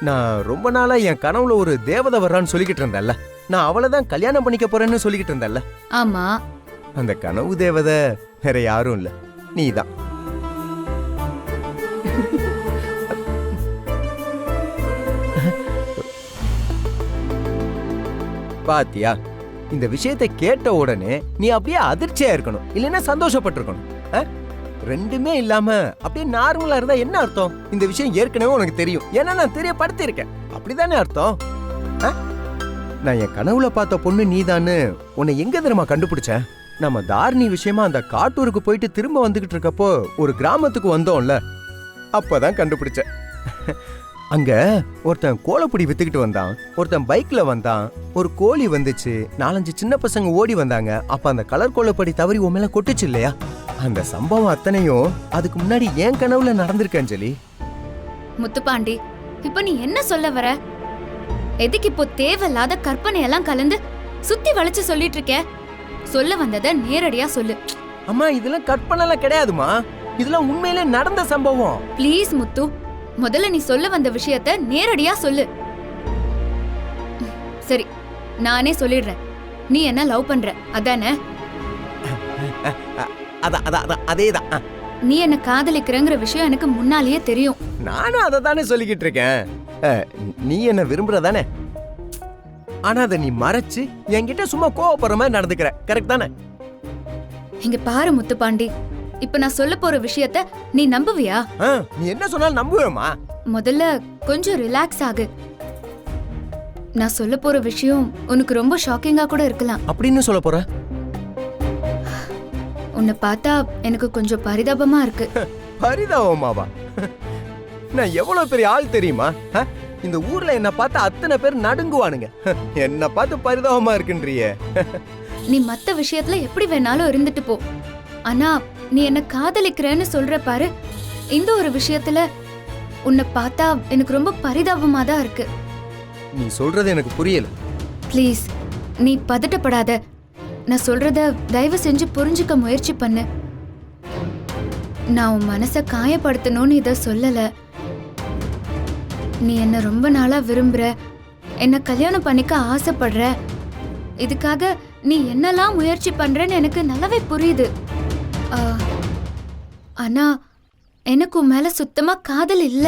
நான் ரொம்ப நாளா என் கனவுல ஒரு தேவதை வர்றான்னு சொல்லிக்கிட்டு இருந்தேன்ல, நான் அவளை தான் கல்யாணம் பண்ணிக்க போறேன்னு சொல்லிக்கிட்டு இருந்தேன்ல. ஆமா. அந்த கனவு தேவதை வேற யாரும் இல்ல, நீதான். பாத்தியா, இந்த விஷயத்தை கேட்ட உடனே நீ அப்படியே அதிர்ச்சியா இருக்கணும், இல்லைன்னா சந்தோஷப்பட்டிருக்கணும். ரெண்டுமே இல்லாம அப்படியே நார்மலா இருந்தா என்ன அர்த்தம்? இந்த விஷயம் ஏற்கனவே உனக்கு தெரியும், ஏன்னா நான் தெரியப்படுத்தி இருக்கேன், அப்படிதானே அர்த்தம்? நான் என் கனவுல பார்த்த பொண்ணு நீதான்னு உன்னை எங்க தெரியுமா கண்டுபிடிச்சேன்? நம்ம தாரிணி விஷயமா அந்த காட்டூருக்கு போயிட்டு திரும்ப வந்துகிட்டு இருக்கப்போ ஒரு கிராமத்துக்கு வந்தோம்ல, அப்பதான் கண்டுபிடிச்சேன். அங்க ஒருத்தன் கோலப்பொடி வித்துக்கிட்டு வந்தான், ஒருத்தன் பைக்ல வந்தான், ஒரு கோழி வந்துச்சு, 4-5 சின்ன பசங்க ஓடி வந்தாங்க. அப்ப அந்த கலர் கோலப்பொடி தவறி உன் மேல கொட்டுச்சு இல்லையா? அந்த சம்பவம் அத்தனையும் அதுக்கு முன்னாடி ஏன் கனவுல நடந்திருக்கு அஞ்சலி. முத்துப்பாண்டி, இப்ப நீ என்ன சொல்ல வர? எதுக்கு இப்போ தேவையில்லாத கற்பனை எல்லாம் கலந்து சுத்தி வளைச்சு சொல்லிட்டு இருக்க? சொல்ல வந்தத நேரடியா சொல்லு. அம்மா, இதெல்லாம் கற்பனை எல்லாம் கிடையாதுமா, இதெல்லாம் உண்மையிலே நடந்த சம்பவம். ப்ளீஸ் முத்து, முதல்ல நீ சொல்ல வந்த விஷயத்த நேரடியா சொல்லு. சரி, நானே சொல்லிடுறேன். நீ என்ன லவ் பண்ற, அதானே? அதேதான். நீ என்ன காதலிக்கிறங்கிற விஷயம் எனக்கு முன்னாலேயே தெரியும். நானும் அதை தானே சொல்லிக்கிட்டு இருக்கேன். நீ என்ன விரும்புறதானே, ஆனா அதை நீ மறைச்சு என்கிட்ட சும்மா கோவப்படுற மாதிரி நடந்துக்கிற, கரெக்ட் தானே? இங்க பாரு முத்துப்பாண்டி, இப்ப நான் சொல்ல போற விஷயத்த நீ நம்புவியா? நீ என்ன சொன்னாலும் நம்புவேமா? முதல்ல கொஞ்சம் ரிலாக்ஸ் ஆகு. நான் சொல்ல போற விஷயம் உனக்கு ரொம்ப ஷாக்கிங்கா கூட இருக்கலாம். அப்படின்னு சொல்ல போற? உன்னை பார்த்தா எனக்கு கொஞ்சம் பரிதாபமா இருக்கு. பரிதாபமாவா? நான் எவ்வளவு பெரிய ஆள் தெரியுமா? இந்த ஊர்ல என்ன பார்த்தா அத்தனை பேர் நடுங்குவானுங்க, என்ன பார்த்து பரிதாபமா இருக்குன்றியே. நீ மத்த விஷயத்துல எப்படி வேணாலும் இருந்துட்டு போ, ஆனா நீ என்ன காதலிக்கிறேன்னு சொல்ற பாரு, இந்த ஒரு விஷயத்துல உன்னை பார்த்தா எனக்கு ரொம்ப பரிதாபமா தான் இருக்கு. நீ சொல்றது எனக்கு புரியல. ப்ளீஸ், நீ பதட்டப்படாத. நான் சொல்றத தயவு செஞ்சு புரிஞ்சுக்க முயற்சி பண்ணு. நான் உன் மனசை காயப்படுத்தணும்னு இத சொல்லல. நீ என்ன ரொம்ப நாளா விரும்புற, என்ன கல்யாணம் பண்ணிக்க ஆசைப்படுற, இதுக்காக நீ என்னெல்லாம் முயற்சி பண்றேன்னு எனக்கு நல்லாவே புரியுது. ஆனா எனக்கு உன் மேல சுத்தமா காதல் இல்ல.